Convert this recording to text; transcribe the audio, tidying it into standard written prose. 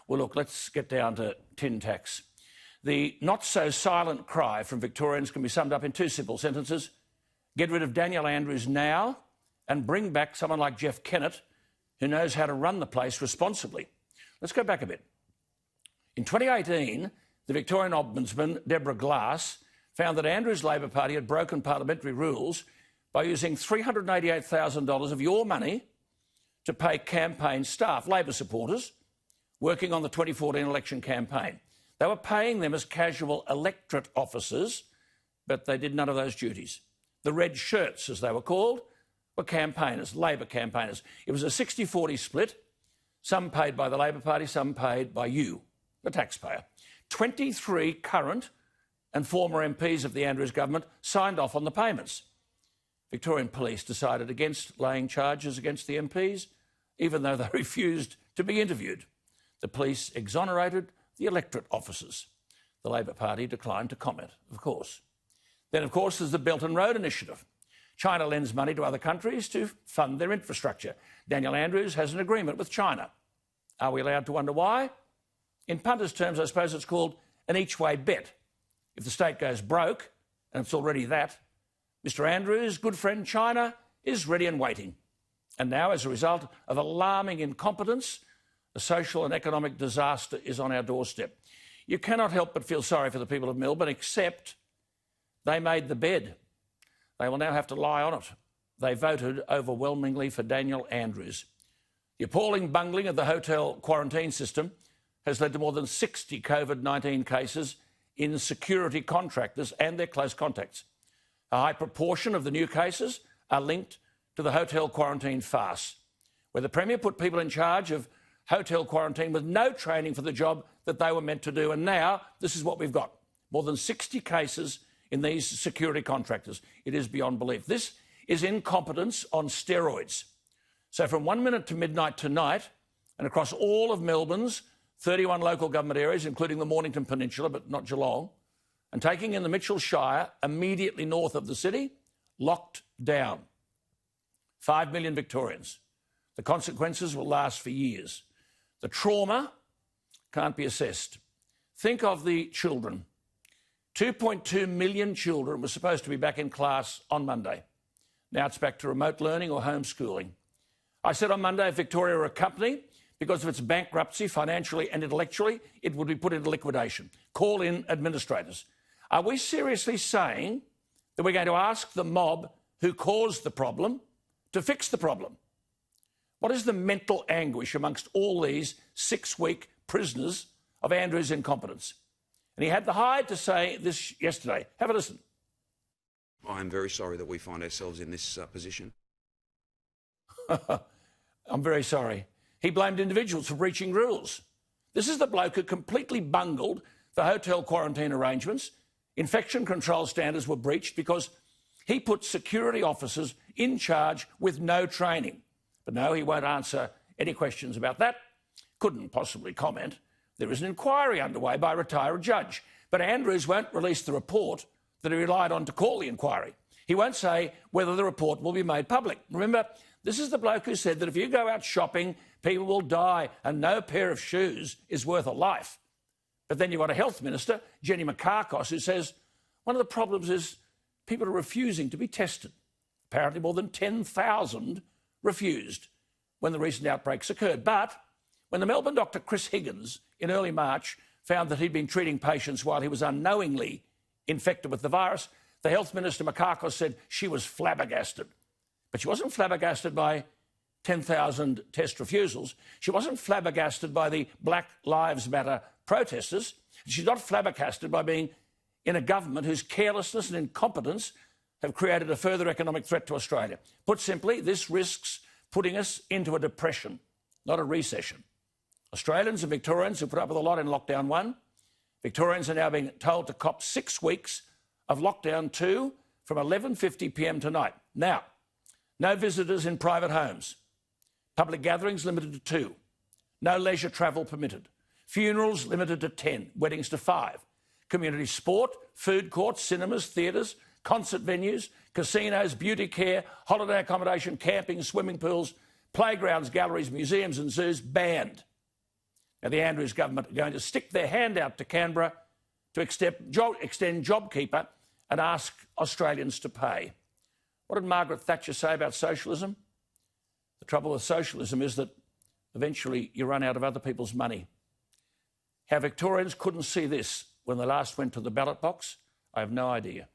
Well, look, let's get down to tin tax. The not-so-silent cry from Victorians can be summed up in two simple sentences. Get rid of Daniel Andrews now and bring back someone like Jeff Kennett who knows how to run the place responsibly. Let's go back a bit. In 2018, the Victorian Ombudsman, Deborah Glass, found that Andrews' Labor Party had broken parliamentary rules by using $388,000 of your money to pay campaign staff, Labor supporters, working on the 2014 election campaign. They were paying them as casual electorate officers, but they did none of those duties. The red shirts, as they were called, were campaigners, Labor campaigners. It was a 60-40 split, some paid by the Labor Party, some paid by you, the taxpayer. 23 current and former MPs of the Andrews government signed off on the payments. Victorian police decided against laying charges against the MPs, even though they refused to be interviewed. The police exonerated the electorate officers. The Labor Party declined to comment, of course. Then, of course, there's the Belt and Road Initiative. China lends money to other countries to fund their infrastructure. Daniel Andrews has an agreement with China. Are we allowed to wonder why? In punters' terms, I suppose it's called an each-way bet. If the state goes broke, and it's already that, Mr Andrews' good friend China is ready and waiting. And now, as a result of alarming incompetence, a social and economic disaster is on our doorstep. You cannot help but feel sorry for the people of Melbourne, except they made the bed. They will now have to lie on it. They voted overwhelmingly for Daniel Andrews. The appalling bungling of the hotel quarantine system has led to more than 60 COVID-19 cases in security contractors and their close contacts. A high proportion of the new cases are linked to the hotel quarantine farce, where the Premier put people in charge of hotel quarantine with no training for the job that they were meant to do. And now this is what we've got. More than 60 cases in these security contractors. It is beyond belief. This is incompetence on steroids. So from 1 minute to midnight tonight, and across all of Melbourne's 31 local government areas, including the Mornington Peninsula, but not Geelong, and taking in the Mitchell Shire, immediately north of the city, locked down. 5 million Victorians. The consequences will last for years. The trauma can't be assessed. Think of the children. 2.2 million children were supposed to be back in class on Monday. Now it's back to remote learning or homeschooling. I said on Monday if Victoria were a company, because of its bankruptcy, financially and intellectually, it would be put into liquidation. Call in administrators. Are we seriously saying that we're going to ask the mob who caused the problem to fix the problem? What is the mental anguish amongst all these 6-week prisoners of Andrews' incompetence? And he had the hide to say this yesterday. Have a listen. I'm very sorry that we find ourselves in this position. I'm very sorry. He blamed individuals for breaching rules. This is the bloke who completely bungled the hotel quarantine arrangements. Infection control standards were breached because he put security officers in charge with no training. But no, he won't answer any questions about that. Couldn't possibly comment. There is an inquiry underway by a retired judge. But Andrews won't release the report that he relied on to call the inquiry. He won't say whether the report will be made public. Remember, this is the bloke who said that if you go out shopping, people will die and no pair of shoes is worth a life. But then you've got a health minister, Jenny Mikakos, who says one of the problems is people are refusing to be tested. Apparently more than 10,000 refused when the recent outbreaks occurred. But when the Melbourne doctor Chris Higgins in early March found that he'd been treating patients while he was unknowingly infected with the virus, the health minister Mikakos said she was flabbergasted. But she wasn't flabbergasted by 10,000 test refusals. She wasn't flabbergasted by the Black Lives Matter protesters. She's not flabbergasted by being in a government whose carelessness and incompetence have created a further economic threat to Australia. Put simply, this risks putting us into a depression, not a recession. Australians and Victorians who put up with a lot in lockdown 1, Victorians are now being told to cop 6 weeks of lockdown 2 from 11:50 p.m. tonight. Now, no visitors in private homes. Public gatherings limited to 2. No leisure travel permitted. Funerals limited to 10. Weddings to 5. Community sport, food courts, cinemas, theatres, concert venues, casinos, beauty care, holiday accommodation, camping, swimming pools, playgrounds, galleries, museums and zoos banned. and the Andrews government are going to stick their hand out to Canberra to extend JobKeeper and ask Australians to pay. What did Margaret Thatcher say about socialism? The trouble with socialism is that eventually you run out of other people's money. How Victorians couldn't see this when they last went to the ballot box, I have no idea.